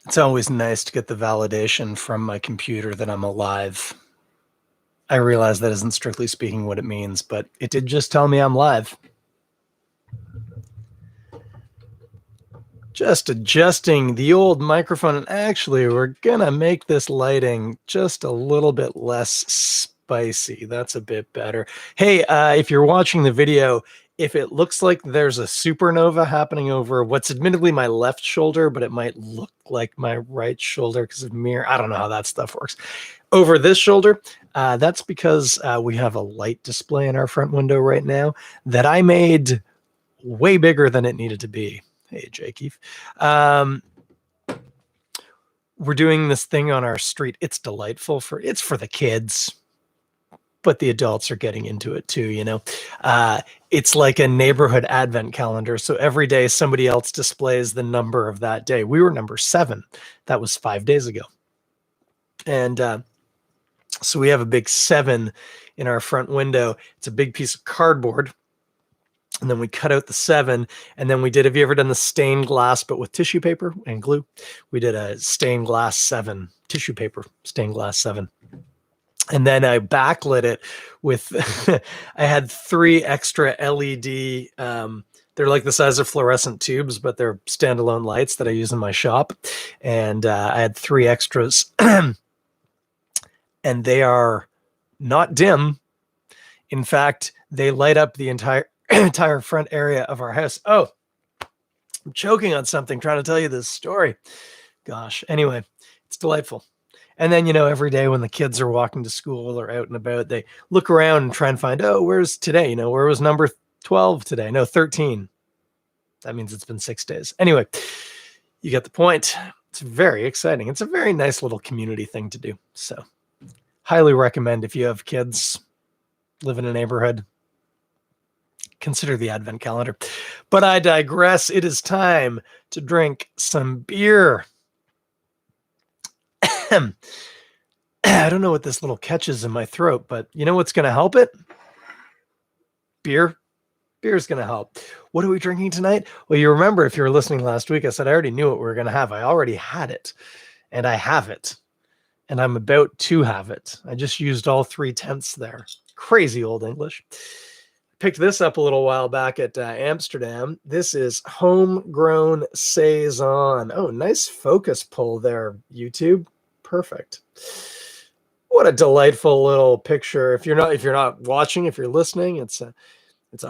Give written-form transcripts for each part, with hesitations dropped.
It's always nice to get the validation from my computer that I'm alive. I realize that isn't strictly speaking what it means, but it did just tell me I'm live. Just adjusting the old microphone. And actually, we're going to make this lighting just a little bit less spicy. That's a bit better. Hey, if you're watching the video, if it looks like there's a supernova happening over what's admittedly my left shoulder, but it might look like my right shoulder because of mirror. I don't know how that stuff works. Over this shoulder, that's because we have a light display in our front window right now that I made way bigger than it needed to be. Hey, Jakey. We're doing this thing on our street. It's delightful. It's for the kids, but the adults are getting into it too, you know. It's like a neighborhood advent calendar. So every day somebody else displays the number of that day. We were number 7. That was 5 days ago. And so we have a big 7 in our front window. It's a big piece of cardboard. And then we cut out the 7, and then we did, have you ever done the stained glass, but with tissue paper and glue? We did a stained glass 7, tissue paper, stained glass 7. And then I backlit it with, I had 3 extra LED, they're like the size of fluorescent tubes, but they're standalone lights that I use in my shop. And I had 3 extras, and they are not dim. In fact, they light up the entire front area of our house. Oh, I'm choking on something trying to tell you this story. Gosh. Anyway, it's delightful. And then, you know, every day when the kids are walking to school or out and about, they look around and try and find, oh, where's today? You know, where was number 12 today? No, 13. That means it's been 6 days. Anyway, you get the point. It's very exciting. It's a very nice little community thing to do. So highly recommend if you have kids, live in a neighborhood, consider the advent calendar. But I digress. It is time to drink some beer. I don't know what this little catch is in my throat, but you know what's going to help it? Beer. Beer is going to help. What are we drinking tonight? Well, you remember if you were listening last week, I said I already knew what we were going to have. I already had it, and I have it, and I'm about to have it. I just used all 3/10 there. Crazy old English. Picked this up a little while back at Amsterdam. This is Homegrown Saison. Oh, nice focus pull there, YouTube. Perfect. What a delightful little picture. If you're not watching, if you're listening, it's a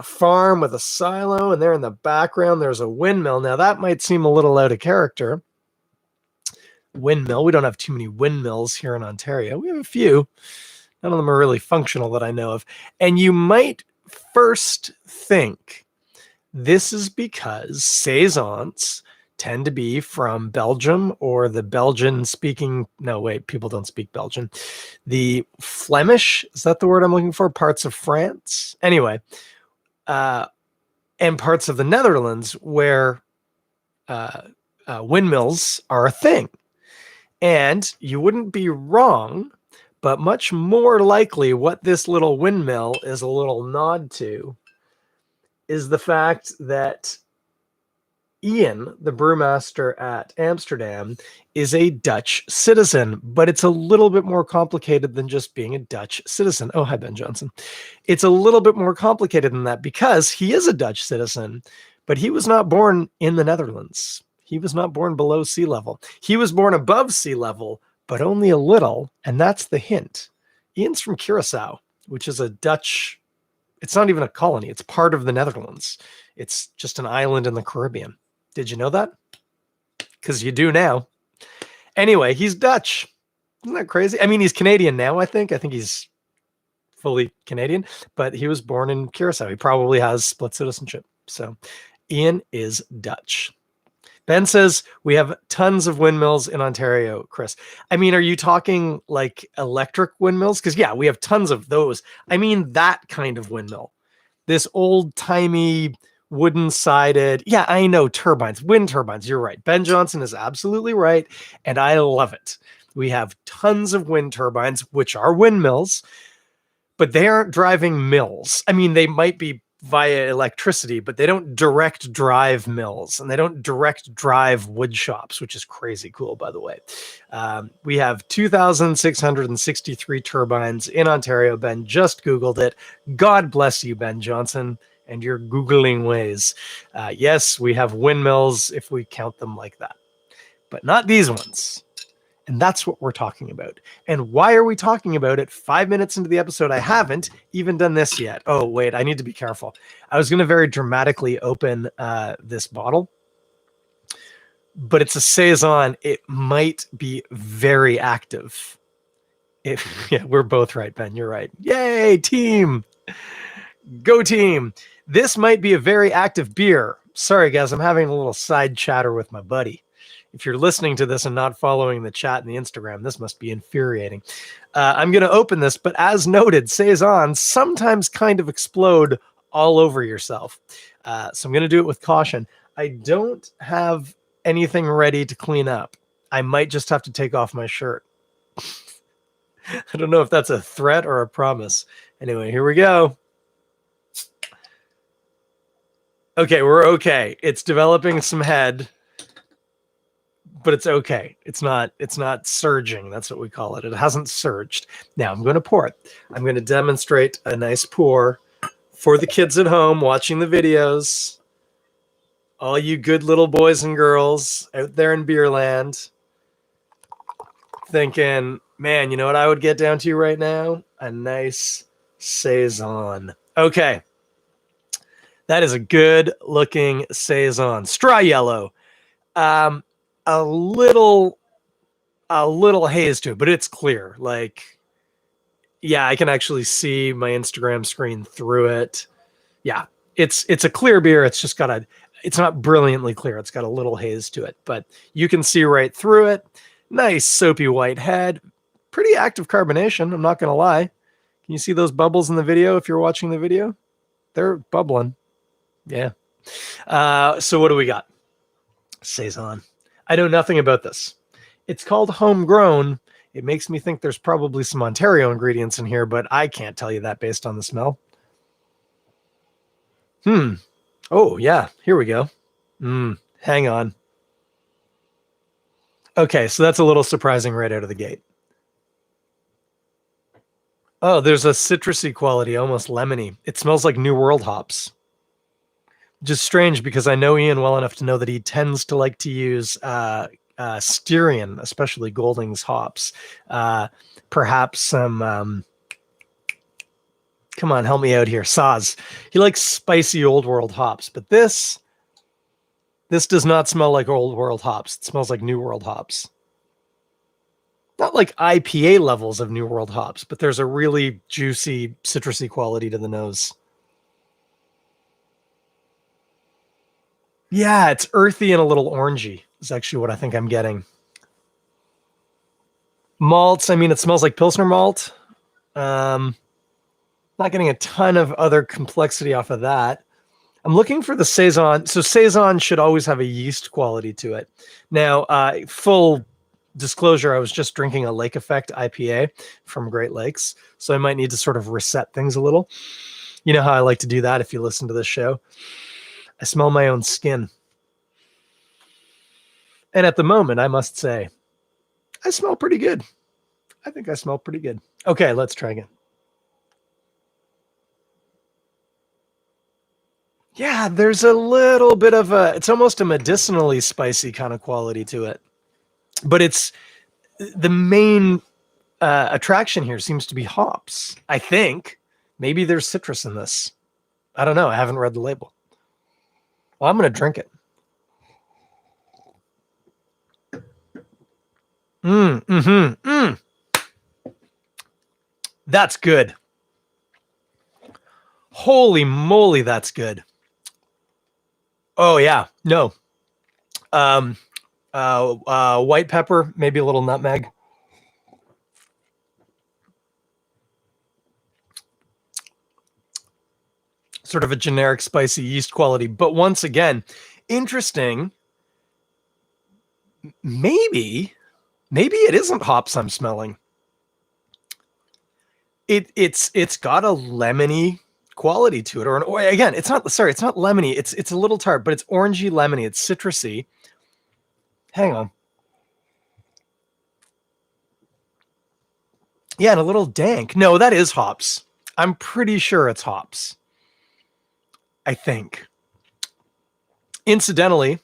farm with a silo, and there in the background there's a windmill. Now that might seem a little out of character. Windmill. We don't have too many windmills here in Ontario. We have a few. None of them are really functional that I know of. And you might first think this is because Saisons tend to be from Belgium or the Belgian speaking, no, wait, people don't speak Belgian. The Flemish, is that the word I'm looking for? Parts of France? Anyway, and parts of the Netherlands where windmills are a thing. And you wouldn't be wrong, but much more likely what this little windmill is a little nod to is the fact that Ian, the brewmaster at Amsterdam, is a Dutch citizen, but it's a little bit more complicated than just being a Dutch citizen. Oh, hi, Ben Johnson. It's a little bit more complicated than that because he is a Dutch citizen, but he was not born in the Netherlands. He was not born below sea level. He was born above sea level, but only a little, and that's the hint. Ian's from Curacao, which is a Dutch, it's not even a colony, it's part of the Netherlands. It's just an island in the Caribbean. Did you know that? Because you do now. Anyway, he's Dutch. Isn't that crazy? I mean, he's Canadian now, I think. I think he's fully Canadian, but he was born in Curacao. He probably has split citizenship. So Ian is Dutch. Ben says we have tons of windmills in Ontario, Chris. I mean, are you talking like electric windmills? Because, yeah, we have tons of those. I mean, that kind of windmill. This old-timey, wooden-sided, yeah, I know, turbines, wind turbines. You're right. Ben Johnson is absolutely right, and I love it. We have tons of wind turbines, which are windmills, but they aren't driving mills. I mean, they might be via electricity, but they don't direct drive mills and they don't direct drive wood shops, which is crazy cool, by the way. We have 2,663 turbines in Ontario. Ben just Googled it. God bless you, Ben Johnson, and your Googling ways. Yes, we have windmills if we count them like that, but not these ones. And that's what we're talking about. And why are we talking about it 5 minutes into the episode? I haven't even done this yet. Oh, wait, I need to be careful. I was going to very dramatically open this bottle, but it's a Saison. It might be very active. Yeah, we're both right, Ben. You're right. Yay, team. Go team. This might be a very active beer. Sorry, guys, I'm having a little side chatter with my buddy. If you're listening to this and not following the chat and the Instagram, this must be infuriating. I'm going to open this, but as noted, Saisons sometimes kind of explode all over yourself. So I'm going to do it with caution. I don't have anything ready to clean up. I might just have to take off my shirt. I don't know if that's a threat or a promise. Anyway, here we go. Okay, we're okay. It's developing some head, but it's okay. It's not surging. That's what we call it. It hasn't surged. Now I'm going to pour it. I'm going to demonstrate a nice pour for the kids at home watching the videos. All you good little boys and girls out there in beer land thinking, man, you know what I would get down to right now? A nice Saison. Okay. That is a good looking Saison. Straw yellow. A little haze to it, but it's clear. Like, yeah, I can actually see my Instagram screen through it. Yeah, it's a clear beer. It's just got it's not brilliantly clear. It's got a little haze to it, but you can see right through it. Nice soapy white head. Pretty active carbonation. I'm not going to lie. Can you see those bubbles in the video if you're watching the video? They're bubbling. Yeah. So what do we got? Saison. I know nothing about this. It's called Homegrown. It makes me think there's probably some Ontario ingredients in here, but I can't tell you that based on the smell. Oh, yeah. Here we go. Hang on. Okay, so that's a little surprising right out of the gate. Oh, there's a citrusy quality, almost lemony. It smells like New World hops. Just strange because I know Ian well enough to know that he tends to like to use Styrian, especially Golding's hops. Perhaps some, come on, help me out here. Saaz. He likes spicy Old World hops, but this does not smell like Old World hops. It smells like New World hops. Not like IPA levels of New World hops, but there's a really juicy, citrusy quality to the nose. Yeah, it's earthy and a little orangey is actually what I think I'm getting. Malts, I mean, it smells like Pilsner malt. Not getting a ton of other complexity off of that. I'm looking for the Saison. So Saison should always have a yeast quality to it. Now, full disclosure, I was just drinking a Lake Effect IPA from Great Lakes, so I might need to sort of reset things a little. You know how I like to do that if you listen to this show. I smell my own skin. And at the moment, I must say, I smell pretty good. I think I smell pretty good. Okay, let's try again. Yeah, there's a little bit of it's almost a medicinally spicy kind of quality to it. But it's the main attraction here seems to be hops, I think. Maybe there's citrus in this. I don't know. I haven't read the label. Well, I'm going to drink it. That's good. Holy moly, that's good. Oh, yeah. No. White pepper, maybe a little nutmeg. Sort of a generic spicy yeast quality. But once again, interesting. Maybe it isn't hops I'm smelling. It's got a lemony quality to it, or again, it's not lemony. It's a little tart, but it's orangey lemony. It's citrusy. Hang on. Yeah, and a little dank. No, that is hops. I'm pretty sure it's hops. I think. Incidentally,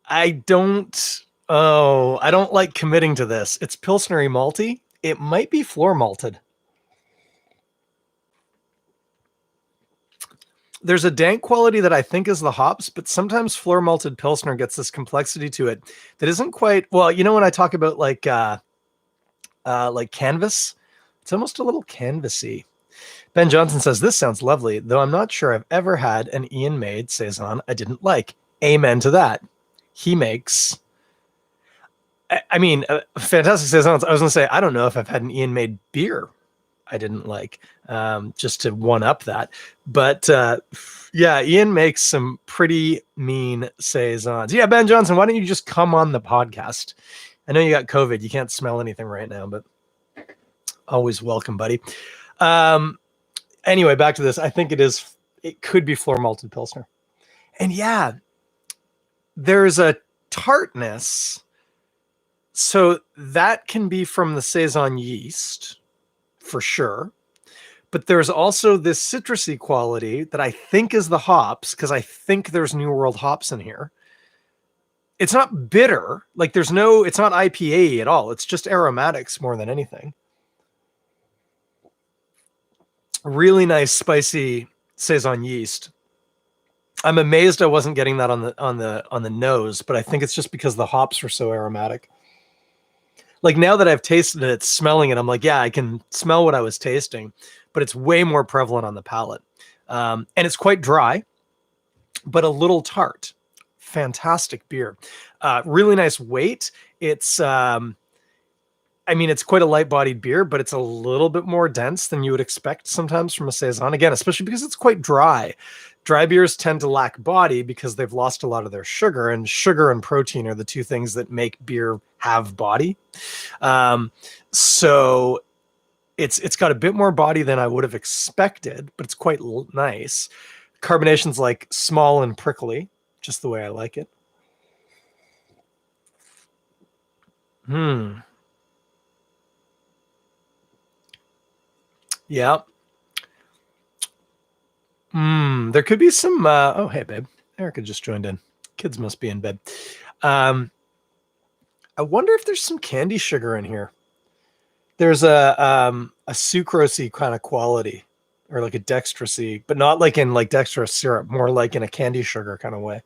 I don't like committing to this. It's Pilsnery malty. It might be floor malted. There's a dank quality that I think is the hops, but sometimes floor malted Pilsner gets this complexity to it that isn't quite, well, you know, when I talk about like canvas, it's almost a little canvassy. Ben Johnson says, this sounds lovely, though I'm not sure I've ever had an Ian made Saison I didn't like. Amen to that. He makes, fantastic Saisons. I was going to say, I don't know if I've had an Ian made beer I didn't like, just to one up that. But yeah, Ian makes some pretty mean Saisons. Yeah, Ben Johnson, why don't you just come on the podcast? I know you got COVID. You can't smell anything right now, but always welcome, buddy. Anyway, back to this. I think it could be floor malted Pilsner. And yeah, there's a tartness. So that can be from the Saison yeast for sure. But there's also this citrusy quality that I think is the hops, because I think there's New World hops in here. It's not bitter. Like it's not IPA at all. It's just aromatics more than anything. Really nice, spicy Saison yeast. I'm amazed I wasn't getting that on the nose, but I think it's just because the hops are so aromatic. Like now that I've tasted it, smelling it, I'm like, yeah, I can smell what I was tasting, but it's way more prevalent on the palate. And it's quite dry, but a little tart. Fantastic beer. Really nice weight. It's, it's quite a light-bodied beer, but it's a little bit more dense than you would expect sometimes from a Saison. Again, especially because it's quite dry. Dry beers tend to lack body because they've lost a lot of their sugar, and sugar and protein are the two things that make beer have body. So it's got a bit more body than I would have expected, but it's quite nice. Carbonation's like small and prickly, just the way I like it. Yeah. There could be some, oh, hey, babe. Erica just joined in. Kids must be in bed. I wonder if there's some candy sugar in here. There's a sucrosey kind of quality, or like a dextrosy, but not like in like dextrose syrup, more like in a candy sugar kind of way.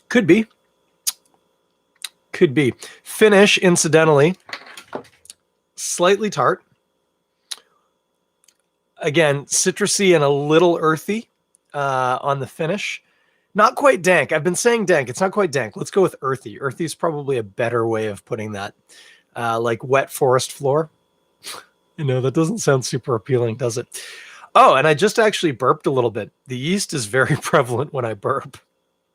Could be. Could be. Finish, incidentally, slightly tart. Again, citrusy and a little earthy on the finish. Not quite dank. I've been saying dank. It's not quite dank. Let's go with earthy. Earthy is probably a better way of putting that. Like wet forest floor. That doesn't sound super appealing, does it? Oh, and I just actually burped a little bit. The yeast is very prevalent when I burp.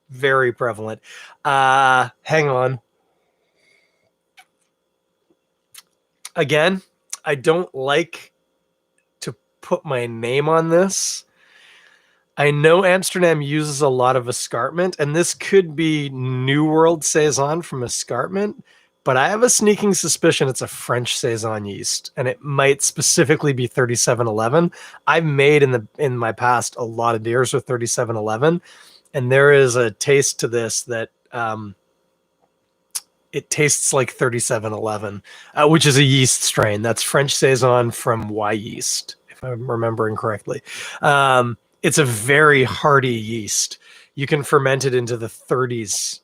Very prevalent. Hang on. Again, I don't like to put my name on this. I know Amsterdam uses a lot of escarpment, and this could be New World Saison from escarpment, but I have a sneaking suspicion it's a French Saison yeast, and it might specifically be 3711. I've made in my past a lot of beers with 3711, and there is a taste to this that it tastes like 3711, which is a yeast strain. That's French Saison from Y yeast, if I'm remembering correctly. It's a very hardy yeast. You can ferment it into the 30s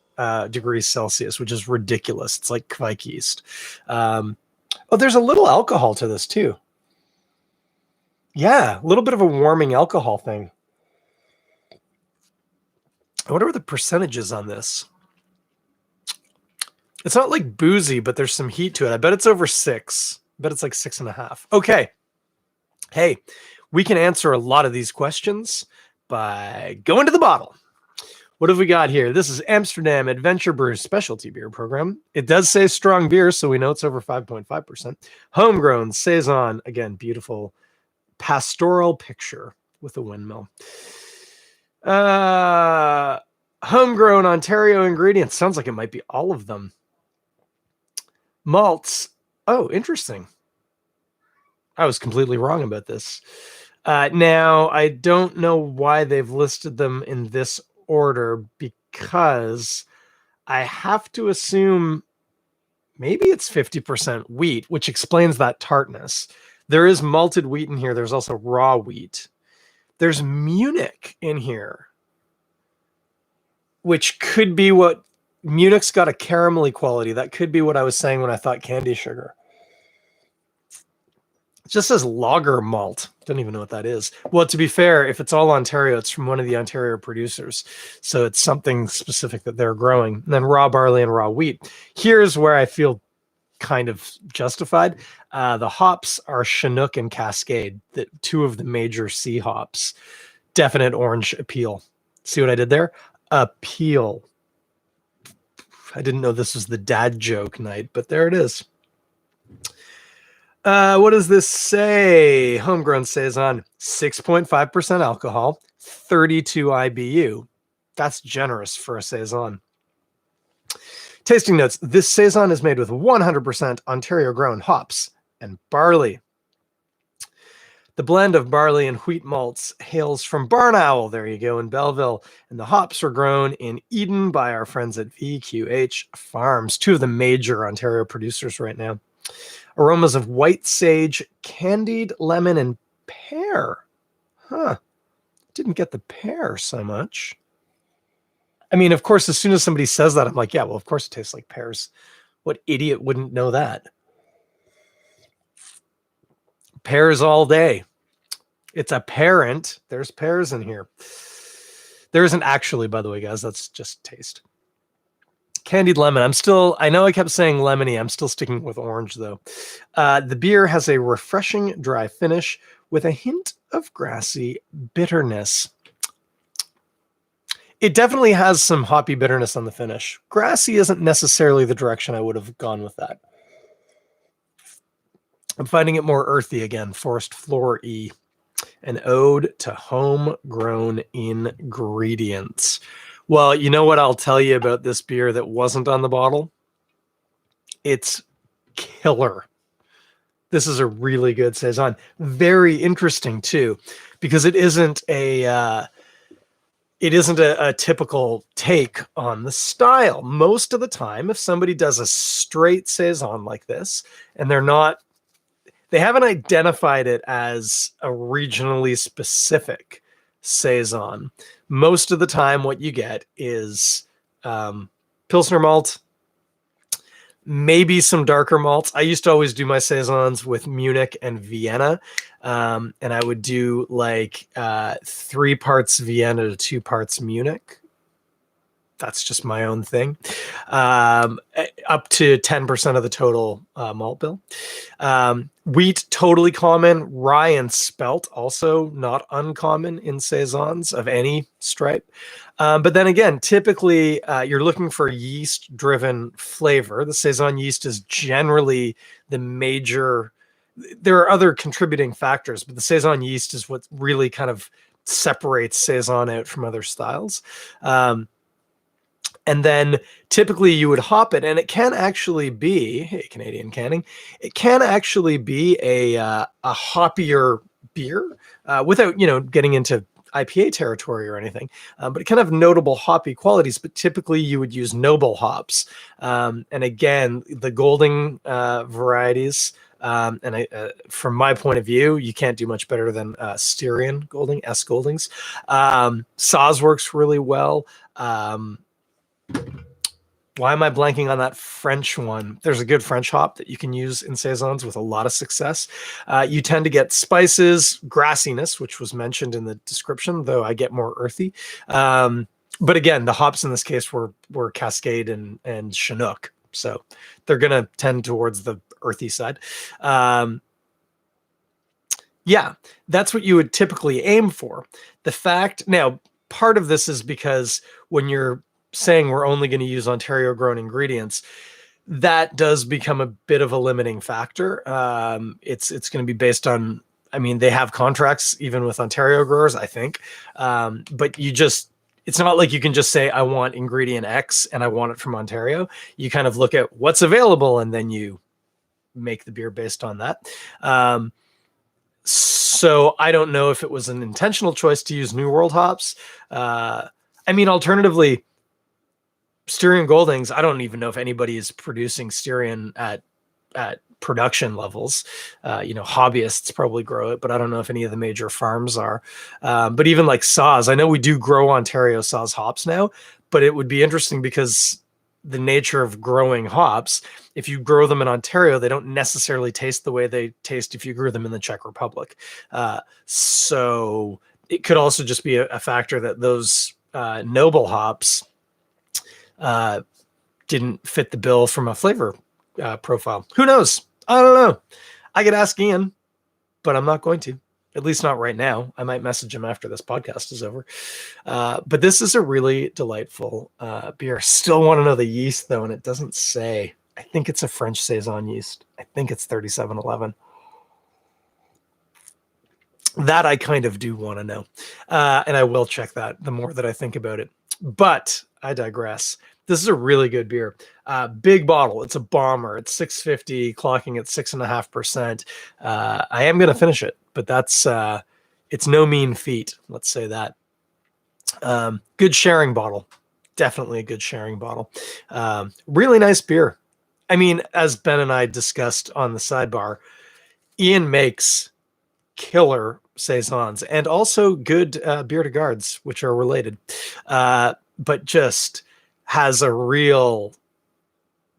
degrees Celsius, which is ridiculous. It's like Kvike yeast. There's a little alcohol to this too. Yeah, a little bit of a warming alcohol thing. I wonder what the percentage is on this. It's not like boozy, but there's some heat to it. I bet it's over 6. I bet it's like 6.5. Okay. Hey, we can answer a lot of these questions by going to the bottle. What have we got here? This is Amsterdam Adventure Brew Specialty Beer Program. It does say strong beer, so we know it's over 5.5%. Homegrown, Saison. Again, beautiful pastoral picture with a windmill. Homegrown Ontario ingredients. Sounds like it might be all of them. Malts. Oh, interesting. I was completely wrong about this. Now, I don't know why they've listed them in this order, because I have to assume maybe it's 50% wheat, which explains that tartness. There is malted wheat in here. There's also raw wheat. There's Munich in here, which could be what Munich's got a caramelly quality. That could be what I was saying when I thought candy sugar. It just says lager malt. Don't even know what that is. Well, to be fair, if it's all Ontario, it's from one of the Ontario producers. So it's something specific that they're growing. And then raw barley and raw wheat. Here's where I feel kind of justified. The hops are Chinook and Cascade, two of the major C hops. Definite orange appeal. See what I did there? Appeal. I didn't know this was the dad joke night, but there it is. What does this say? Homegrown Saison, 6.5% alcohol, 32 IBU. That's generous for a Saison. Tasting notes. This Saison is made with 100% Ontario-grown hops and barley. The blend of barley and wheat malts hails from Barn Owl, there you go, in Belleville, and the hops were grown in Eden by our friends at VQH Farms, two of the major Ontario producers right now. Aromas of white sage, candied lemon, and pear. Huh. Didn't get the pear so much. I mean, of course, as soon as somebody says that, I'm like, yeah, well, of course it tastes like pears. What idiot wouldn't know that? Pears all day. It's a parent. There's pears in here. There isn't actually, by the way, guys. That's just taste. Candied lemon. I know I kept saying lemony. I'm still sticking with orange, though. The beer has a refreshing dry finish with a hint of grassy bitterness. It definitely has some hoppy bitterness on the finish. Grassy isn't necessarily the direction I would have gone with that. I'm finding it more earthy again. Forest floor-y. An ode to homegrown ingredients. Well, you know what I'll tell you about this beer that wasn't on the bottle? It's killer. This is a really good Saison. Very interesting, too, because it isn't a typical take on the style. Most of the time, if somebody does a straight Saison like this, and they haven't identified it as a regionally specific Saison. Most of the time, what you get is Pilsner malt, maybe some darker malts. I used to always do my Saisons with Munich and Vienna, and I would do like 3 parts Vienna to 2 parts Munich. That's just my own thing. Up to 10% of the total malt bill. Wheat, totally common. Rye and spelt, also not uncommon in Saisons of any stripe. But then again, typically you're looking for yeast-driven flavor. The Saison yeast is generally the major. There are other contributing factors, but the Saison yeast is what really kind of separates Saison out from other styles. And then typically you would hop it, and it can actually be, hey, Canadian canning, it can actually be a hoppier beer without, getting into IPA territory or anything, but it can have notable hoppy qualities, but typically you would use noble hops. And again, the Golding varieties, from my point of view, you can't do much better than Styrian Golding, S Goldings. Saaz works really well. Why am I blanking on that French one? There's a good French hop that you can use in Saisons with a lot of success. You tend to get spices, grassiness, which was mentioned in the description, though I get more earthy. But again, the hops in this case were Cascade and Chinook. So they're going to tend towards the earthy side. Yeah, that's what you would typically aim for. The fact, now, part of this is because when you're saying we're only going to use Ontario grown ingredients, that does become a bit of a limiting factor. It's going to be based on, I mean, they have contracts even with Ontario growers, I think. But it's not like you can just say, I want ingredient X and I want it from Ontario. You kind of look at what's available and then you make the beer based on that. So I don't know if it was an intentional choice to use New World hops. I mean, alternatively, Styrian Goldings, I don't even know if anybody is producing Styrian at production levels. Hobbyists probably grow it, but I don't know if any of the major farms are. But even like Saws, I know we do grow Ontario Saws hops now, but it would be interesting because the nature of growing hops, if you grow them in Ontario, they don't necessarily taste the way they taste if you grew them in the Czech Republic. So it could also just be a factor that those noble hops didn't fit the bill from a flavor profile. Who knows? I don't know. I could ask Ian, but I'm not going to. At least not right now. I might message him after this podcast is over. But this is a really delightful beer. Still want to know the yeast, though, and it doesn't say. I think it's a French Saison yeast. I think it's 3711. That I kind of do want to know. And I will check that the more that I think about it. But I digress. This is a really good beer. Big bottle. It's a bomber. It's 650, clocking at 6.5%. I am going to finish it, but it's no mean feat. Let's say that. Good sharing bottle. Definitely a good sharing bottle. Really nice beer. I mean, as Ben and I discussed on the sidebar, Ian makes killer Saisons and also good beer to guards, which are related. But just has a real,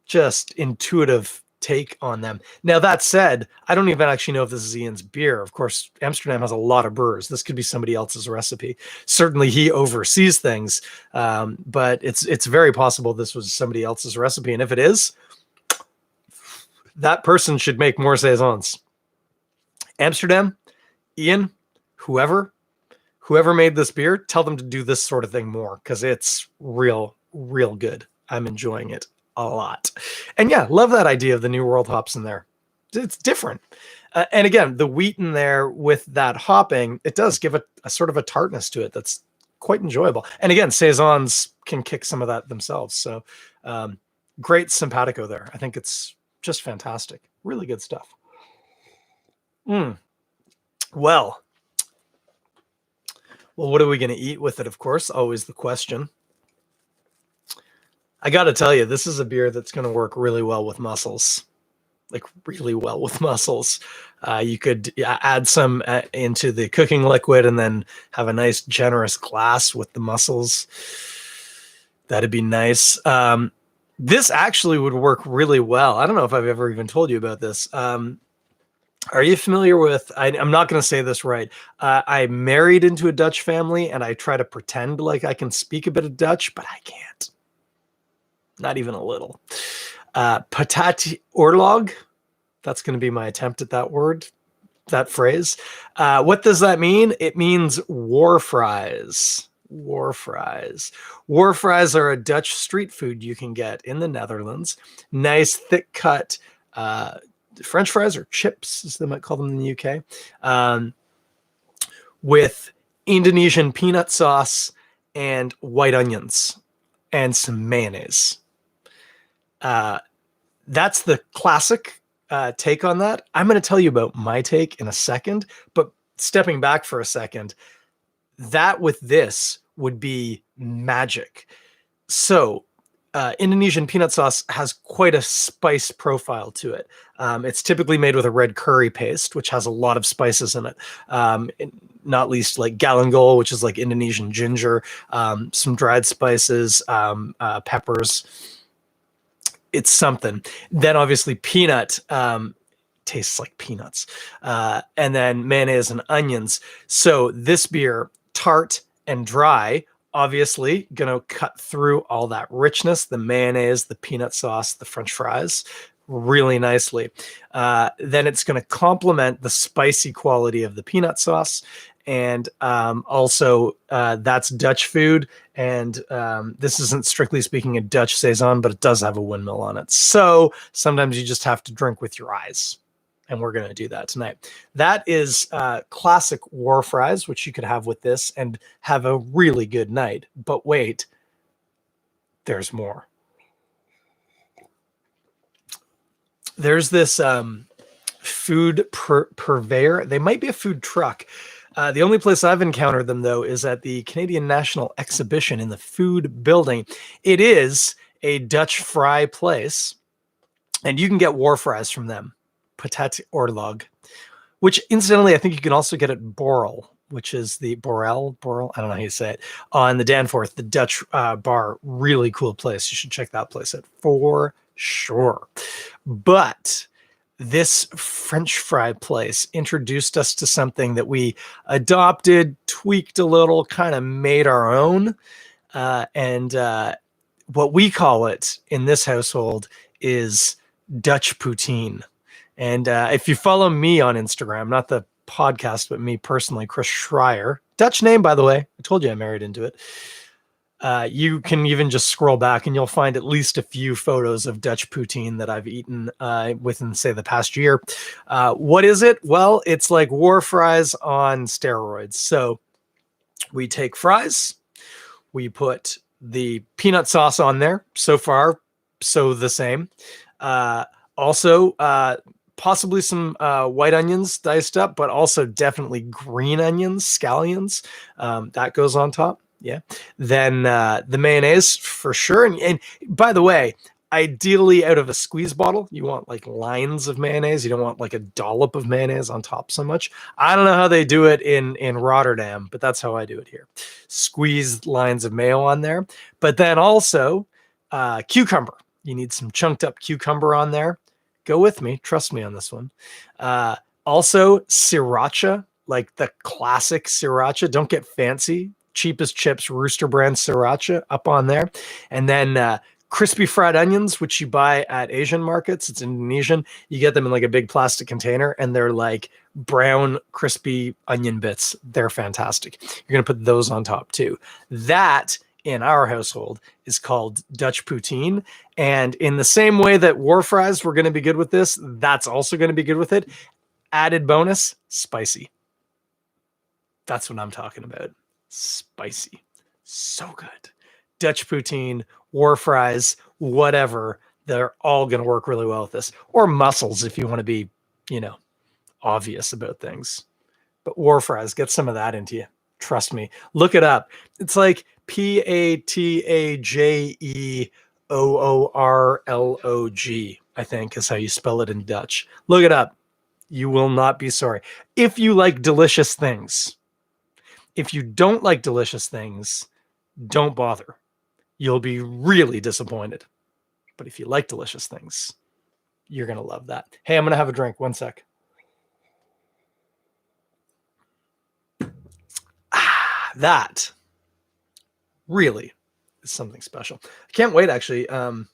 just intuitive take on them. Now, that said, I don't even actually know if this is Ian's beer. Of course, Amsterdam has a lot of brewers. This could be somebody else's recipe. Certainly, he oversees things, but it's very possible this was somebody else's recipe. And if it is, that person should make more Saisons. Amsterdam, Ian, whoever made this beer, tell them to do this sort of thing more, because it's real good. I'm enjoying it a lot. And yeah, love that idea of the New World hops in there. It's different. And again, the wheat in there with that hopping, it does give a sort of a tartness to it that's quite enjoyable. And again, Saisons can kick some of that themselves. So great simpatico there. I think it's just fantastic. Really good stuff. Well, what are we going to eat with it? Of course, always the question. I got to tell you, this is a beer that's going to work really well with mussels, like really well with mussels. You could add some into the cooking liquid and then have a nice generous glass with the mussels. That'd be nice. This actually would work really well. I don't know if I've ever even told you about this. Are you familiar with, I'm not going to say this right. I married into a Dutch family and I try to pretend like I can speak a bit of Dutch, but I can't. Not even a little. Patat oorlog. That's going to be my attempt at that word, that phrase. What does that mean? It means war fries. War fries. War fries are a Dutch street food you can get in the Netherlands. Nice, thick cut French fries, or chips, as they might call them in the UK, with Indonesian peanut sauce and white onions and some mayonnaise. That's the classic take on that. I'm going to tell you about my take in a second, but stepping back for a second, that with this would be magic. So Indonesian peanut sauce has quite a spice profile to it. It's typically made with a red curry paste, which has a lot of spices in it. Not least like galangal, which is like Indonesian ginger, some dried spices, peppers. It's something. Then obviously peanut tastes like peanuts. And then mayonnaise and onions. So this beer, tart and dry, obviously going to cut through all that richness, the mayonnaise, the peanut sauce, the French fries really nicely. Then it's going to complement the spicy quality of the peanut sauce And also that's Dutch food. And this isn't strictly speaking a Dutch Saison, but it does have a windmill on it. So sometimes you just have to drink with your eyes. And we're going to do that tonight. That is classic war fries, which you could have with this and have a really good night. But wait, there's more. There's this food purveyor. They might be a food truck. The only place I've encountered them, though, is at the Canadian National Exhibition in the Food Building. It is a Dutch fry place, and you can get war fries from them, patat oorlog, which, incidentally, I think you can also get at Borrel, which is the Borrel, I don't know how you say it, on the Danforth, the Dutch bar. Really cool place. You should check that place out for sure. But this French fry place introduced us to something that we adopted, tweaked a little, kind of made our own. And what we call it in this household is Dutch poutine. And if you follow me on Instagram, not the podcast, but me personally, Chris Schreier, Dutch name, by the way, I told you I married into it. You can even just scroll back and you'll find at least a few photos of Dutch poutine that I've eaten within, say, the past year. What is it? Well, it's like war fries on steroids. So we take fries, we put the peanut sauce on there. So far, so the same. Also, possibly some white onions diced up, but also definitely green onions, scallions. That goes on top. Yeah. Then the mayonnaise for sure. And by the way, ideally out of a squeeze bottle, you want like lines of mayonnaise. You don't want like a dollop of mayonnaise on top so much. I don't know how they do it in Rotterdam, but that's how I do it here. Squeeze lines of mayo on there. But then also cucumber. You need some chunked up cucumber on there. Go with me. Trust me on this one. Also sriracha, like the classic sriracha. Don't get fancy. Cheapest chips, Rooster brand sriracha up on there. And then crispy fried onions, which you buy at Asian markets. It's Indonesian. You get them in like a big plastic container and they're like brown, crispy onion bits. They're fantastic. You're going to put those on top too. That in our household is called Dutch poutine. And in the same way that war fries were going to be good with this, that's also going to be good with it. Added bonus, spicy. That's what I'm talking about. Spicy. So good. Dutch poutine, war fries, whatever. They're all going to work really well with this. Or mussels if you want to be, obvious about things. But war fries, get some of that into you. Trust me. Look it up. It's like Patajeoorlog, I think is how you spell it in Dutch. Look it up. You will not be sorry. If you like delicious things. If you don't like delicious things, don't bother. You'll be really disappointed. But if you like delicious things, you're going to love that. Hey, I'm going to have a drink. One sec. That really is something special. I can't wait, actually. I'm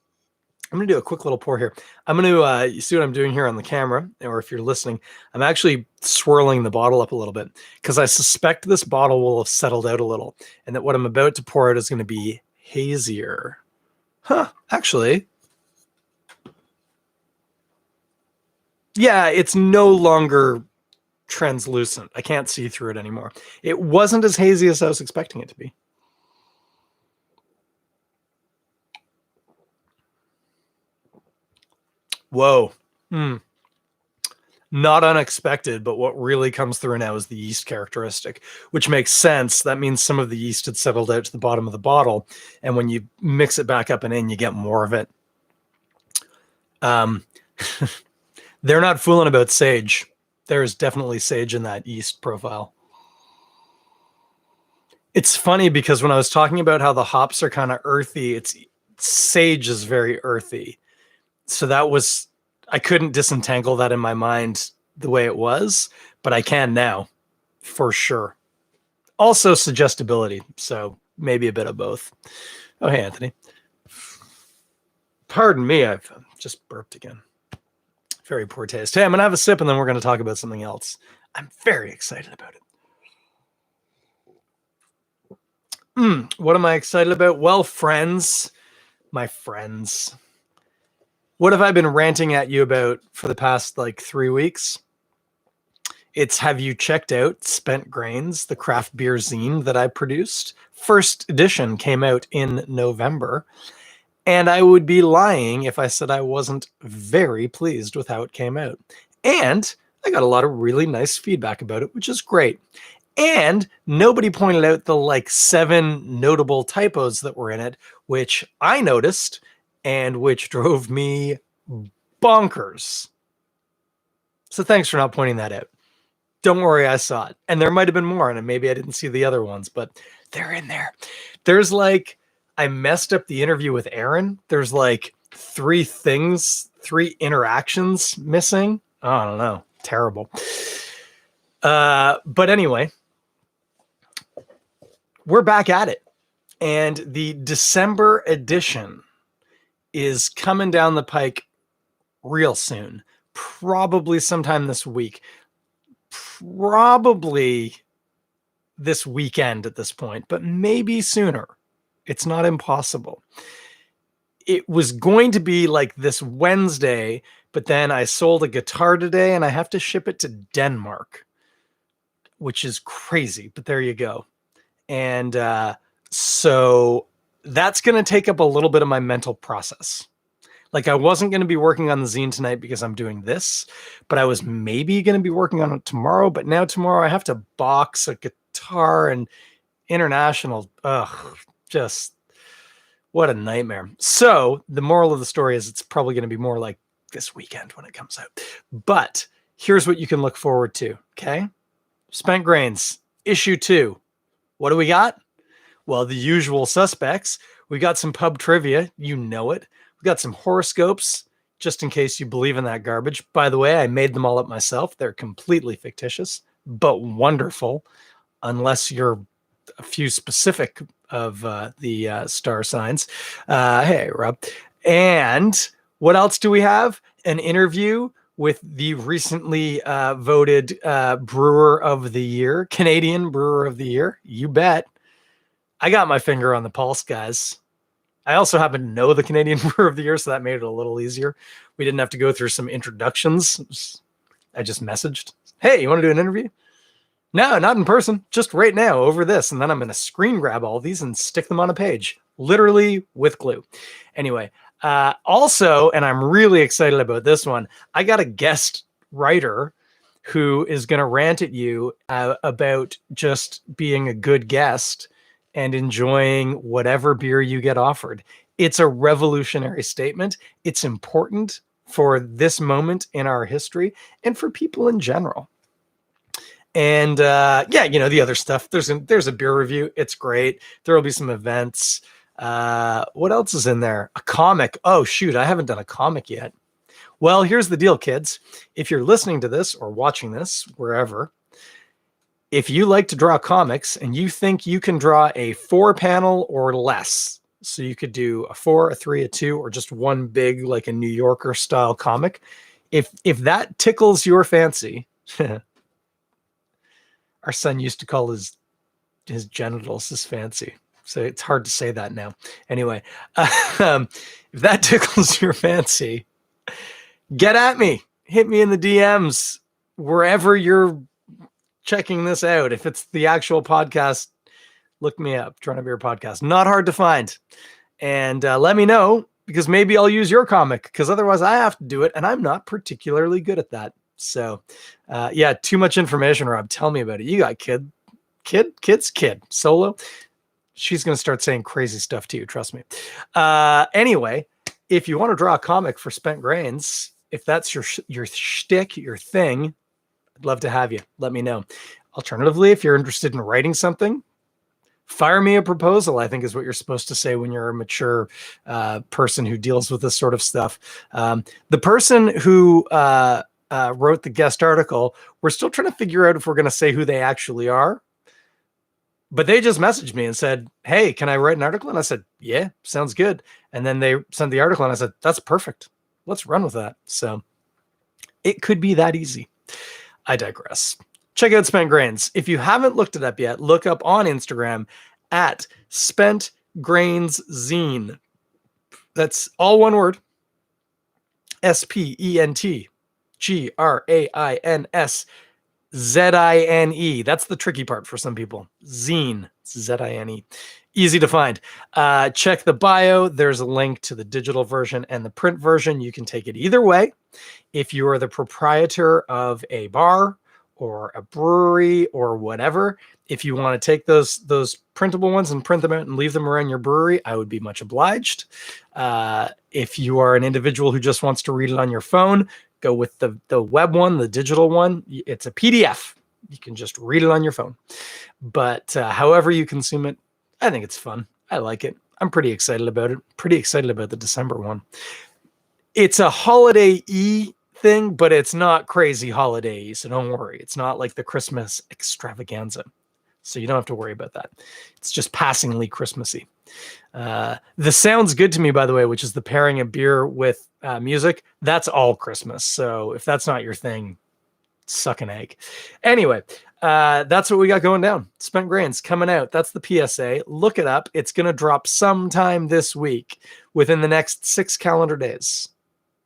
going to do a quick little pour here. I'm going to, you see what I'm doing here on the camera, or if you're listening, I'm actually swirling the bottle up a little bit because I suspect this bottle will have settled out a little and that what I'm about to pour out is going to be hazier. Actually. Yeah, it's no longer translucent. I can't see through it anymore. It wasn't as hazy as I was expecting it to be. Whoa. Not unexpected, but what really comes through now is the yeast characteristic, which makes sense. That means some of the yeast had settled out to the bottom of the bottle, and when you mix it back up and in, you get more of it. They're not fooling about sage. There's definitely sage in that yeast profile. It's funny because when I was talking about how the hops are kind of earthy, sage is very earthy. So that was, I couldn't disentangle that in my mind the way it was, but I can now for sure. Also suggestibility. So maybe a bit of both. Oh, hey, Anthony. Pardon me. I've just burped again. Very poor taste. Hey, I'm going to have a sip and then we're going to talk about something else. I'm very excited about it. What am I excited about? Well, my friends. What have I been ranting at you about for the past like 3 weeks? It's have you checked out Spent Grains, the craft beer zine that I produced? First edition came out in November, and I would be lying if I said I wasn't very pleased with how it came out. And I got a lot of really nice feedback about it, which is great. And nobody pointed out the like 7 notable typos that were in it, which I noticed and which drove me bonkers. So thanks for not pointing that out. Don't worry, I saw it. And there might have been more, and maybe I didn't see the other ones, but they're in there. There's like, I messed up the interview with Aaron. There's like 3 interactions missing. Oh, I don't know. Terrible. But anyway, we're back at it. And the December edition is coming down the pike real soon. Probably sometime this week. Probably this weekend at this point, but maybe sooner. It's not impossible. It was going to be like this Wednesday, but then I sold a guitar today and I have to ship it to Denmark, which is crazy, but there you go. And so that's going to take up a little bit of my mental process. Like I wasn't going to be working on the zine tonight because I'm doing this, but I was maybe going to be working on it tomorrow. But now tomorrow I have to box a guitar and international. Just what a nightmare. So the moral of the story is it's probably going to be more like this weekend when it comes out. But here's what you can look forward to. Okay. Spent Grains, issue 2. What do we got? Well, the usual suspects. We got some pub trivia. You know it. We got some horoscopes, just in case you believe in that garbage. By the way, I made them all up myself. They're completely fictitious, but wonderful, unless you're a few specific of the star signs. Hey, Rob. And what else do we have? An interview with the recently voted Brewer of the Year, Canadian Brewer of the Year. You bet. I got my finger on the pulse, guys. I also happen to know the Canadian Brewer of the Year, so that made it a little easier. We didn't have to go through some introductions. I just messaged, hey, you want to do an interview? No, not in person, just right now over this. And then I'm going to screen grab all these and stick them on a page, literally with glue. Anyway, also, and I'm really excited about this one, I got a guest writer who is going to rant at you about just being a good guest and enjoying whatever beer you get offered. It's a revolutionary statement. It's important for this moment in our history and for people in general. And yeah, you know, the other stuff, there's a beer review. It's great. There will be some events. What else is in there? A comic. Oh, shoot. I haven't done a comic yet. Well, here's the deal, kids. If you're listening to this or watching this, wherever, if you like to draw comics and you think you can draw a 4-panel or less, so you could do a 4, a 3, a 2, or just one big, like a New Yorker style comic, if that tickles your fancy, our son used to call his genitals his fancy. So it's hard to say that now. Anyway, if that tickles your fancy, get at me. Hit me in the DMs wherever you're checking this out. If it's the actual podcast, look me up. Trying to Beer Podcast. Not hard to find. And let me know, because maybe I'll use your comic, because otherwise I have to do it, and I'm not particularly good at that. So yeah, too much information, Rob. Tell me about it. You got kid, solo. She's going to start saying crazy stuff to you. Trust me. Anyway, if you want to draw a comic for Spent Grains, if that's your shtick, your thing, I'd love to have you. Let me know. Alternatively, if you're interested in writing something, fire me a proposal, I think is what you're supposed to say when you're a mature person who deals with this sort of stuff. The person who wrote the guest article, we're still trying to figure out if we're going to say who they actually are. But they just messaged me and said, hey, can I write an article? And I said, yeah, sounds good. And then they sent the article and I said, that's perfect. Let's run with that. So it could be that easy. I digress. Check out Spent Grains. If you haven't looked it up yet, look up on Instagram at Spent Grains Zine. That's all one word. SpentGrainszine. That's the tricky part for some people. Zine, Zine. Easy to find. Check the bio. There's a link to the digital version and the print version. You can take it either way. If you are the proprietor of a bar or a brewery or whatever, if you want to take those printable ones and print them out and leave them around your brewery, I would be much obliged. If you are an individual who just wants to read it on your phone, go with the web one, the digital one. It's a PDF. You can just read it on your phone. But however you consume it, I think it's fun. I like it. I'm pretty excited about it. Pretty excited about the December one. It's a holiday-y thing, but it's not crazy holiday-y, so don't worry. It's not like the Christmas Extravaganza. So you don't have to worry about that. It's just passingly Christmassy. The Sounds Good to Me, by the way, which is the pairing of beer with music, that's all Christmas. So if that's not your thing, suck an egg. Anyway, that's what we got going down. Spent Grains coming out. That's the PSA. Look it up. It's going to drop sometime this week within the next 6 calendar days.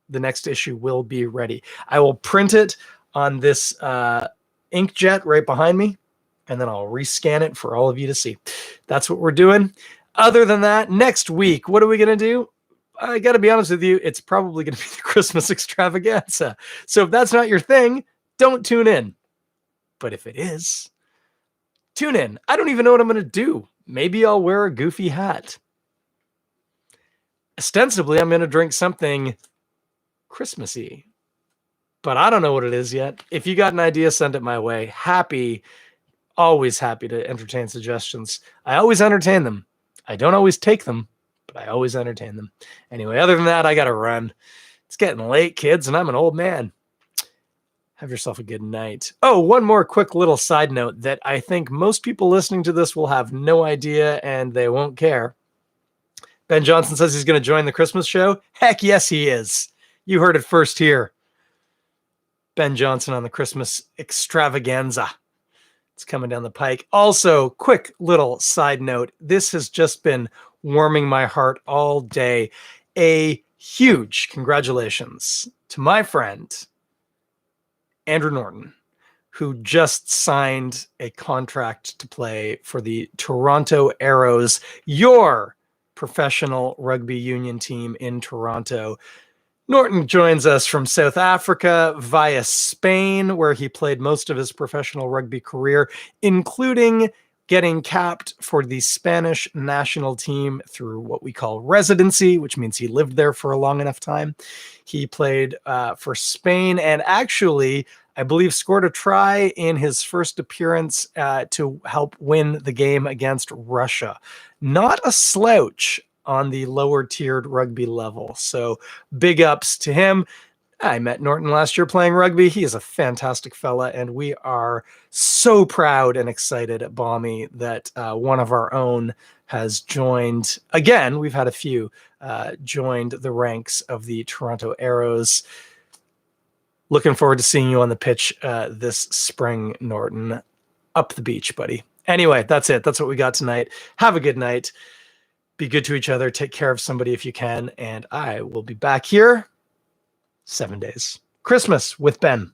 The next issue will be ready. I will print it on this inkjet right behind me, and then I'll rescan it for all of you to see. That's what we're doing. Other than that, next week, what are we going to do? I got to be honest with you, it's probably going to be the Christmas Extravaganza. So if that's not your thing, don't tune in. But if it is, tune in. I don't even know what I'm going to do. Maybe I'll wear a goofy hat. Ostensibly, I'm going to drink something Christmassy, but I don't know what it is yet. If you got an idea, send it my way. Always happy to entertain suggestions. I always entertain them. I don't always take them, but I always entertain them. Anyway, other than that, I got to run. It's getting late, kids, and I'm an old man. Have yourself a good night. Oh, one more quick little side note that I think most people listening to this will have no idea and they won't care. Ben Johnson says he's going to join the Christmas show. Heck yes, he is. You heard it first here. Ben Johnson on the Christmas Extravaganza. It's coming down the pike. Also, quick little side note. This has just been warming my heart all day. A huge congratulations to my friend, Andrew Norton, who just signed a contract to play for the Toronto Arrows, your professional rugby union team in Toronto. Norton joins us from South Africa via Spain, where he played most of his professional rugby career, including getting capped for the Spanish national team through what we call residency, which means he lived there for a long enough time. He played for Spain and actually, I believe, scored a try in his first appearance to help win the game against Russia. Not a slouch on the lower tiered rugby level. So big ups to him. I met Norton last year playing rugby. He is a fantastic fella, and we are so proud and excited at Balmy that one of our own has joined. Again, we've had a few joined the ranks of the Toronto Arrows. Looking forward to seeing you on the pitch this spring, Norton. Up the beach, buddy. Anyway, that's it. That's what we got tonight. Have a good night. Be good to each other. Take care of somebody if you can. And I will be back here 7 days. Christmas with Ben.